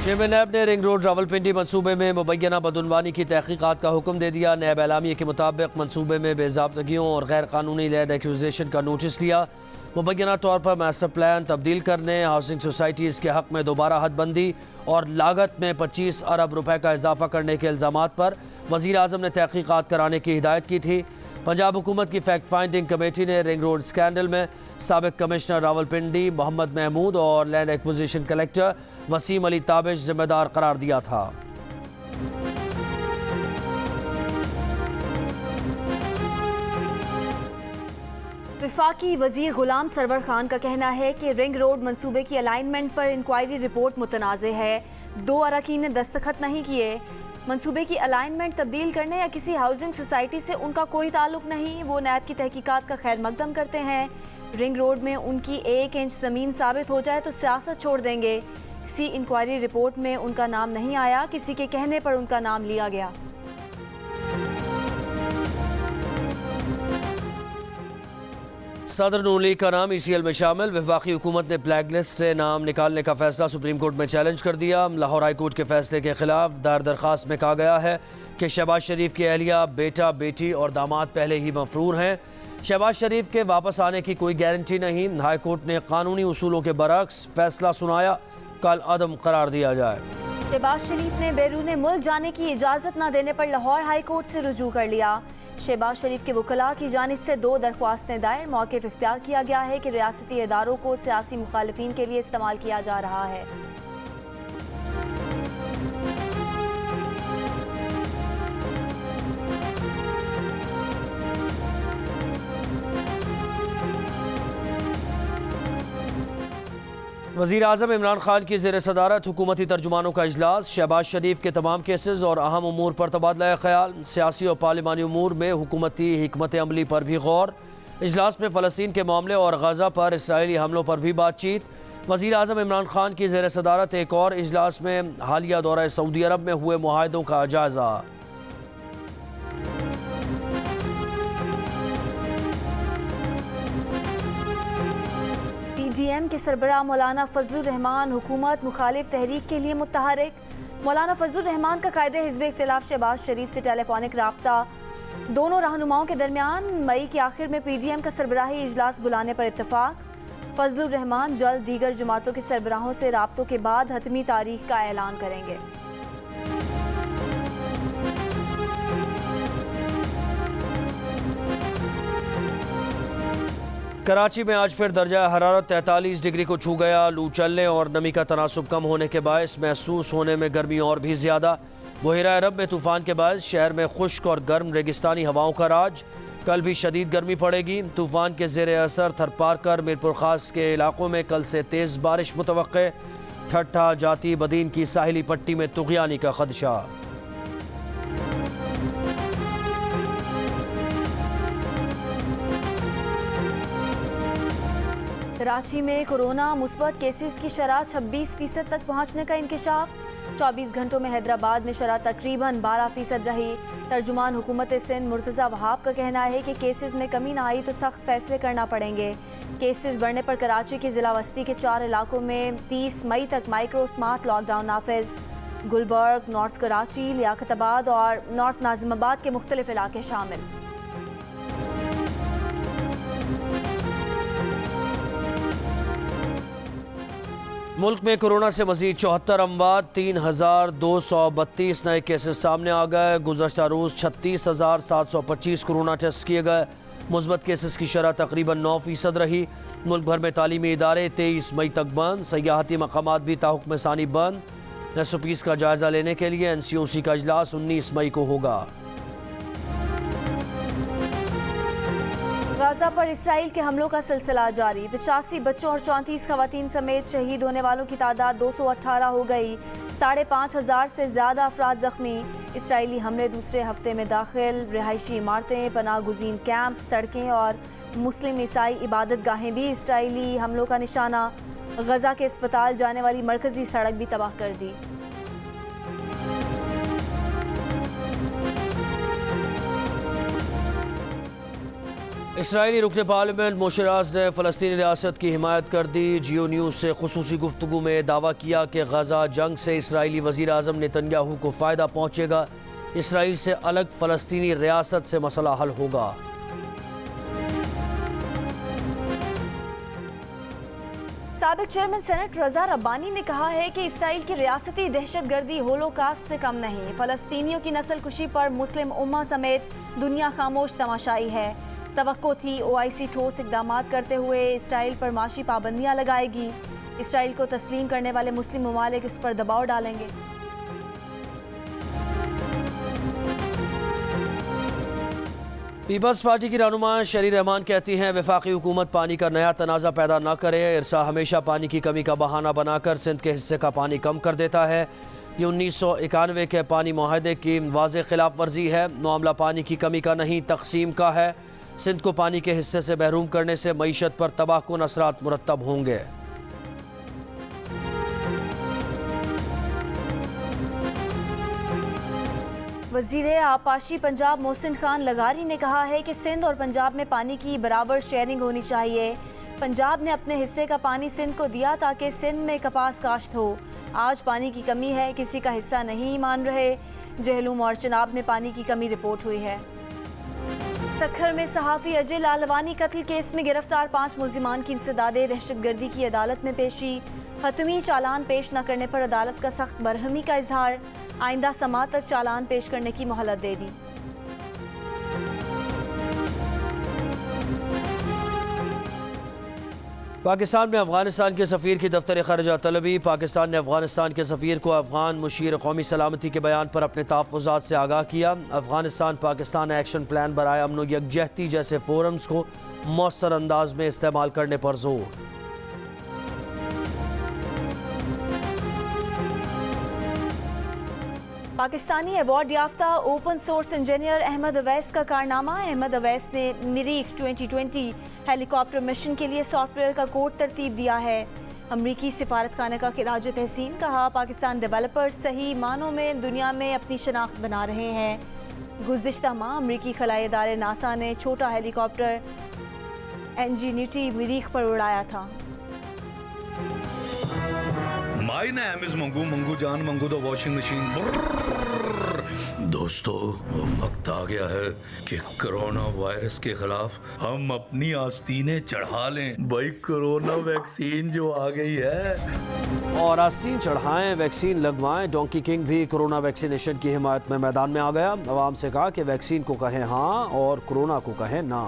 Chairman नैब ने ring road Rawalpindi मंसूबे में मुबैना बदउनवानी की तहकीकात का हुक्म दे दिया। नैब एलामिया के मुताबिक मंसूबे में बेज़ाब्तगियों और गैर कानूनी लैंड एक्विजिशन का नोटिस लिया। मुबैना तौर पर मास्टर प्लान तब्दील करने, हाउसिंग सोसाइटीज़ के हक़ में दोबारा हदबंदी और लागत में 25 अरब रुपए का इजाफा करने के इल्ज़ामात पर वज़ीर आज़म ने तहकीकात कराने की हिदायत की थी। पंजाब हुकूमत की फैक्ट फाइंडिंग कमेटी ने रिंग रोड स्कैंडल में साबिक कमिश्नर रावलपिंडी मोहम्मद महमूद और land acquisition collector Waseem Ali Tabish जिम्मेदार करार दिया था। वफाकी वजीर गुलाम सरवर खान का कहना है कि रिंग रोड मंसूबे की अलाइनमेंट पर इंक्वायरी रिपोर्ट मुतनाज़ है। 2 अरकान ने दस्तखत नहीं किए। मंसूबे की अलाइनमेंट तब्दील करने या किसी हाउसिंग सोसाइटी से उनका कोई ताल्लुक नहीं। वो नैब की तहकीकात का खैर मकदम करते हैं। रिंग रोड में उनकी 1 इंच ज़मीन साबित हो जाए तो सियासत छोड़ देंगे। किसी इंक्वायरी रिपोर्ट में उनका नाम नहीं आया, किसी के कहने पर उनका नाम लिया गया। सदर नून लीग का नाम ECL में शामिल। वफाकी हुकूमत ने ब्लैक लिस्ट से नाम निकालने का फैसला सुप्रीम कोर्ट में चैलेंज कर दिया। लाहौर हाई कोर्ट के फैसले के खिलाफ दायर दरख्वास्त में कहा गया है कि शहबाज शरीफ की अहलिया, बेटा, बेटी और दामाद पहले ही मफरूर हैं। शहबाज शरीफ के वापस आने की कोई गारंटी नहीं। हाई कोर्ट ने कानूनी उसूलों के बरक्स फैसला सुनाया, कल अदम करार दिया जाए। शहबाज शरीफ ने बैरून मुल्क जाने की इजाज़त न देने पर लाहौर हाई कोर्ट से रुजू कर लिया। शहबाज शरीफ के वकला की जानिब से 2 दरख्वास्तें दायर। मौक़िफ़ इख्तियार किया गया है कि रियासती इदारों को सियासी मुखालिफिन के लिए इस्तेमाल किया जा रहा है। वज़ीर आज़म इमरान खान की ज़ेर सदारत हुकूमती तर्जुमानों का इजलास। शहबाज शरीफ के तमाम केसेस और अहम उमूर पर तबादला ख्याल। सियासी और पार्लिमानी उमूर में हुकूमती हिकमत अमली पर भी गौर। इजलास में फ़लस्तीन के मामले और गज़ा पर इसराइली हमलों पर भी बातचीत। वज़ीर आज़म इमरान खान की ज़ेर सदारत एक और इजलास में हालिया दौरा सऊदी अरब में हुए मुआहदों का जायज़ा। PDM के सरबराह मौलाना फजलुर रहमान हुकूमत मुखालिफ तहरीक के लिए मुतहरिक। मौलाना फजलुर रहमान का कायदे हिज़्ब इख्तिलाफ शहबाज शरीफ से टेलीफोनिक राब्ता। दोनों रहनुमाओं के दरमियान मई के आखिर में PDM का सरबराही इजलास बुलाने पर इत्तफाक। फजलुर रहमान जल्द दीगर जमातों के सरबराहों से राब्तों के बाद हतमी तारीख का ऐलान करेंगे। कराची में आज फिर दर्जा हरारत 43 डिग्री को छू गया। लू चलने और नमी का तनासुब कम होने के बायस महसूस होने में गर्मी और भी ज़्यादा। बहिरा अरब में तूफ़ान के बायस शहर में खुश्क और गर्म रेगिस्तानी हवाओं का राज। कल भी शदीद गर्मी पड़ेगी। तूफ़ान के ज़ेर असर थरपारकर मीरपुर खास के इलाकों में कल से तेज़ बारिश मुतवक्के। ठट्ठा, जाती, बदीन की साहिली पट्टी में तुग़यानी का खदशा। कराची में कोरोना मुस्बत केसेस की शरह 26% तक पहुँचने का इंकशाफ। 24 घंटों में हैदराबाद में शरह तकरीबन 12% रही। तर्जुमान हुकूमत सिंध मुर्तज़ा वहाब का कहना है कि केसेस में कमी न आई तो सख्त फैसले करना पड़ेंगे। केसेस बढ़ने पर कराची के ज़िला वस्ती के 4 इलाकों में 30 मई तक माइक्रो स्मार्ट लॉकडाउन नाफिज। गुलबर्ग, नॉर्थ कराची, लियाकताबाद और नॉर्थ नाजिमाबाद के मुख्तलिफ इलाके शामिल। मुल्क में कोरोना से मज़ीद 74 अमवात, 3232 नए केसेस सामने आ गए। गुज़श्ता रोज़ 36,725 कोरोना टेस्ट किए गए। मुस्बत केसेस की शरह तकरीबन 9% रही। मुल्क भर में तालीमी इदारे 23 मई तक बंद। सयाहती मकामात भी ताहुक्म सानी बंद। SOPs का जायज़ा लेने के लिए NCOC का इजलास 19 मई को होगा। गाज़ा पर इसराइल के हमलों का सिलसिला जारी। 85 बच्चों और 34 खवातीन समेत शहीद होने वालों की तादाद 218 हो गई। 5,500 से ज़्यादा अफराद जख्मी। इसराइली हमले दूसरे हफ्ते में दाखिल। रिहायशी इमारतें, पनाह गुज़ीन कैंप, सड़कें और मुस्लिम ईसाई इबादत गाहें भी इसराइली हमलों का निशाना। गज़ा के अस्पताल जाने वाली मरकज़ी सड़क भी तबाह कर दी। اسرائیلی رکن پارلیمنٹ موشراز نے فلسطینی ریاست کی حمایت کر دی۔ جیو نیوز سے خصوصی گفتگو میں دعویٰ کیا کہ غزہ جنگ سے اسرائیلی وزیر اعظم نتنیاہو کو فائدہ پہنچے گا۔ اسرائیل سے الگ فلسطینی ریاست سے مسئلہ حل ہوگا۔ سابق چیئرمین سینٹ رضا ربانی نے کہا ہے کہ اسرائیل کی ریاستی دہشت گردی ہولوکاسٹ سے کم نہیں۔ فلسطینیوں کی نسل کشی پر مسلم امہ سمیت دنیا خاموش تماشائی ہے۔ توقع تھی OIC ٹھوس اقدامات کرتے ہوئے اسرائیل پر معاشی پابندیاں لگائے گی۔ اسرائیل کو تسلیم کرنے والے مسلم ممالک اس پر دباؤ ڈالیں گے۔ پیپلز پارٹی کی رہنما شیری رحمان کہتی ہیں وفاقی حکومت پانی کا نیا تنازع پیدا نہ کرے۔ ارسا ہمیشہ پانی کی کمی کا بہانہ بنا کر سندھ کے حصے کا پانی کم کر دیتا ہے۔ یہ 1991 کے پانی معاہدے کی واضح خلاف ورزی ہے۔ معاملہ پانی کی کمی کا نہیں، تقسیم کا ہے۔ سندھ کو پانی کے حصے سے محروم کرنے سے معیشت پر تباہ کن اثرات مرتب ہوں گے۔ وزیر آبپاشی پنجاب محسن خان لغاری نے کہا ہے کہ سندھ اور پنجاب میں پانی کی برابر شیئرنگ ہونی چاہیے۔ پنجاب نے اپنے حصے کا پانی سندھ کو دیا تاکہ سندھ میں کپاس کاشت ہو۔ آج پانی کی کمی ہے، کسی کا حصہ نہیں مان رہے۔ جہلم اور چناب میں پانی کی کمی رپورٹ ہوئی ہے۔ سکھر میں صحافی اجے لالوانی قتل کیس میں گرفتار 5 ملزمان کی انسداد دہشت گردی کی عدالت میں پیشی۔ حتمی چالان پیش نہ کرنے پر عدالت کا سخت برہمی کا اظہار۔ آئندہ سماعت تک چالان پیش کرنے کی مہلت دے دی۔ پاکستان میں افغانستان کے سفیر کی دفتر خارجہ طلبی۔ پاکستان نے افغانستان کے سفیر کو افغان مشیر قومی سلامتی کے بیان پر اپنے تحفظات سے آگاہ کیا۔ افغانستان پاکستان ایکشن پلان برائے امن و یکجہتی جیسے فورمز کو مؤثر انداز میں استعمال کرنے پر زور۔ پاکستانی ایوارڈ یافتہ open source engineer Ahmad Awais کا کارنامہ۔ احمد اویس نے مریخ 2020 ہیلی کاپٹر مشن کے لیے سافٹ ویئر کا کوڈ ترتیب دیا ہے۔ امریکی سفارت خانہ کا خراج تحسین، کہا پاکستان ڈیولپر صحیح معنوں میں دنیا میں اپنی شناخت بنا رہے ہیں۔ گزشتہ ماہ امریکی خلائی ادارے ناسا نے چھوٹا ہیلی کاپٹر انجینیٹی مریخ پر اڑایا تھا۔ مائی نیم از منگو جان منگو دا واشنگ مشین۔ دوستو وقت آ گیا ہے کہ کرونا وائرس کے خلاف ہم اپنی آستینیں چڑھا لیں۔ بھائی کرونا ویکسین جو آ گئی ہے، اور آستین چڑھائیں، ویکسین لگوائیں۔ ڈونکی کنگ بھی کرونا ویکسینیشن کی حمایت میں میدان میں آ گیا۔ عوام سے کہا کہ ویکسین کو کہیں ہاں اور کرونا کو کہیں نہ۔